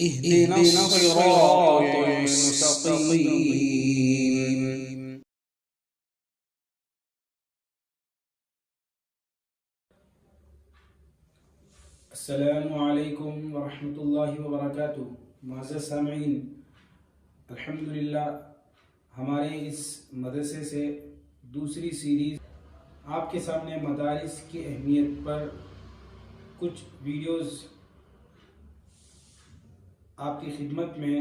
اهدنا الصراط المستقيم. السلام علیکم ورحمۃ اللہ وبرکاتہ. معزز سامعین، الحمدللہ ہمارے اس مدرسے سے دوسری سیریز آپ کے سامنے مدارس کی اہمیت پر کچھ ویڈیوز آپ کی خدمت میں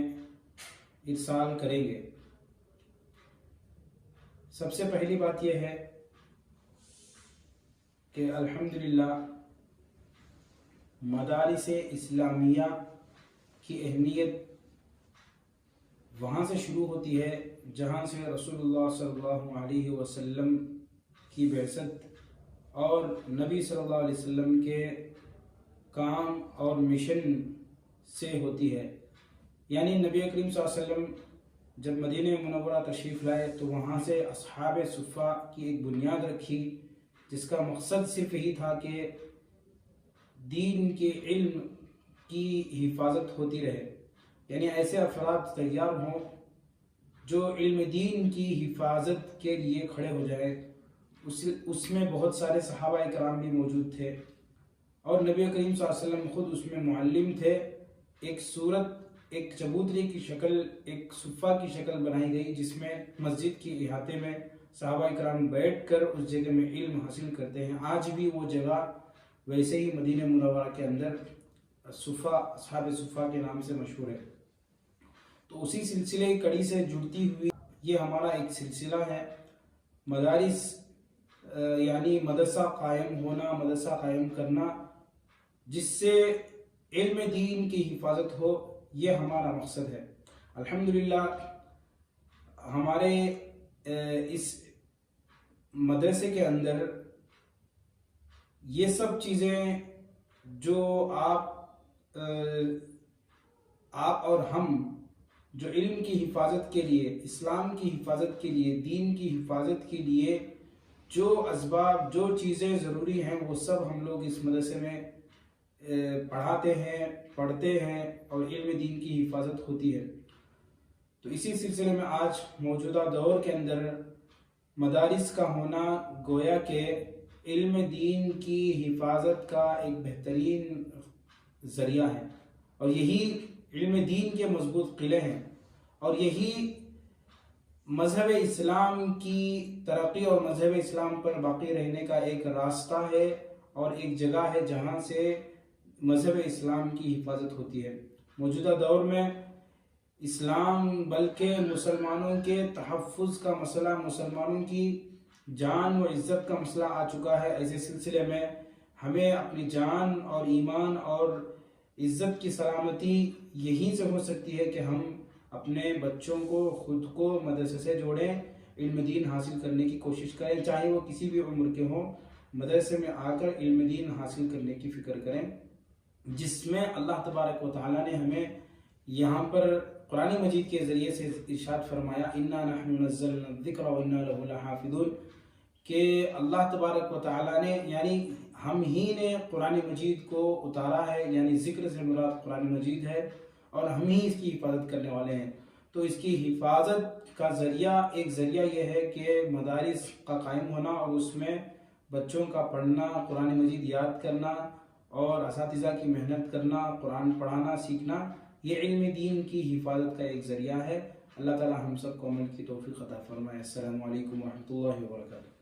ارسال کریں گے. سب سے پہلی بات یہ ہے کہ الحمدللہ مدارس اسلامیہ کی اہمیت وہاں سے شروع ہوتی ہے جہاں سے رسول اللہ صلی اللہ علیہ وسلم کی بعثت اور نبی صلی اللہ علیہ وسلم کے کام اور مشن سے ہوتی ہے. یعنی نبی کریم صلی اللہ علیہ وسلم جب مدینہ منورہ تشریف لائے تو وہاں سے اصحاب صفہ کی ایک بنیاد رکھی جس کا مقصد صرف یہی تھا کہ دین کے علم کی حفاظت ہوتی رہے. یعنی ایسے افراد تیار ہوں جو علم دین کی حفاظت کے لیے کھڑے ہو جائیں. اس میں بہت سارے صحابہ کرام بھی موجود تھے اور نبی کریم صلی اللہ علیہ وسلم خود اس میں معلم تھے. ایک صورت، ایک چبوتری کی شکل، ایک صفہ کی شکل بنائی گئی جس میں مسجد کی احاطے میں صحابہ کرام بیٹھ کر اس جگہ میں علم حاصل کرتے ہیں. آج بھی وہ جگہ ویسے ہی مدینہ منورہ کے اندر صفہ، اصحاب صفہ کے نام سے مشہور ہے. تو اسی سلسلے کڑی سے جڑتی ہوئی یہ ہمارا ایک سلسلہ ہے مدارس، یعنی مدرسہ قائم ہونا، مدرسہ قائم کرنا جس سے علم دین کی حفاظت ہو، یہ ہمارا مقصد ہے. الحمدللہ ہمارے اس مدرسے کے اندر یہ سب چیزیں جو آپ اور ہم جو علم کی حفاظت کے لیے، اسلام کی حفاظت کے لیے، دین کی حفاظت کے لیے جو اسباب، جو چیزیں ضروری ہیں وہ سب ہم لوگ اس مدرسے میں پڑھاتے ہیں، پڑھتے ہیں اور علم دین کی حفاظت ہوتی ہے. تو اسی سلسلے میں آج موجودہ دور کے اندر مدارس کا ہونا گویا کہ علم دین کی حفاظت کا ایک بہترین ذریعہ ہے اور یہی علم دین کے مضبوط قلعے ہیں اور یہی مذہب اسلام کی ترقی اور مذہب اسلام پر باقی رہنے کا ایک راستہ ہے اور ایک جگہ ہے جہاں سے مذہب اسلام کی حفاظت ہوتی ہے. موجودہ دور میں اسلام بلکہ مسلمانوں کے تحفظ کا مسئلہ، مسلمانوں کی جان و عزت کا مسئلہ آ چکا ہے. ایسے سلسلے میں ہمیں اپنی جان اور ایمان اور عزت کی سلامتی یہیں سے ہو سکتی ہے کہ ہم اپنے بچوں کو، خود کو مدرسے سے جوڑیں، علم دین حاصل کرنے کی کوشش کریں، چاہے وہ کسی بھی عمر کے ہوں. مدرسے میں آ کر علم دین حاصل کرنے کی فکر کریں جس میں اللہ تبارک و تعالیٰ نے ہمیں یہاں پر قرآن مجید کے ذریعے سے ارشاد فرمایا اِنَّا نَحْنُ نَزَّلْنَا الذِّكْرَ وَإِنَّا لَهُ لَحَافِظُونَ، کہ اللہ تبارک و تعالیٰ نے، یعنی ہم ہی نے قرآن مجید کو اتارا ہے، یعنی ذکر سے مراد قرآن مجید ہے اور ہم ہی اس کی حفاظت کرنے والے ہیں. تو اس کی حفاظت کا ذریعہ، ایک ذریعہ یہ ہے کہ مدارس کا قائم ہونا اور اس میں بچوں کا پڑھنا، قرآن مجید یاد کرنا اور اساتذہ کی محنت کرنا، قرآن پڑھانا، سیکھنا، یہ علم دین کی حفاظت کا ایک ذریعہ ہے. اللہ تعالی ہم سب کو عمل کی توفیق عطا فرمائے. السلام علیکم ورحمۃ اللہ وبرکاتہ.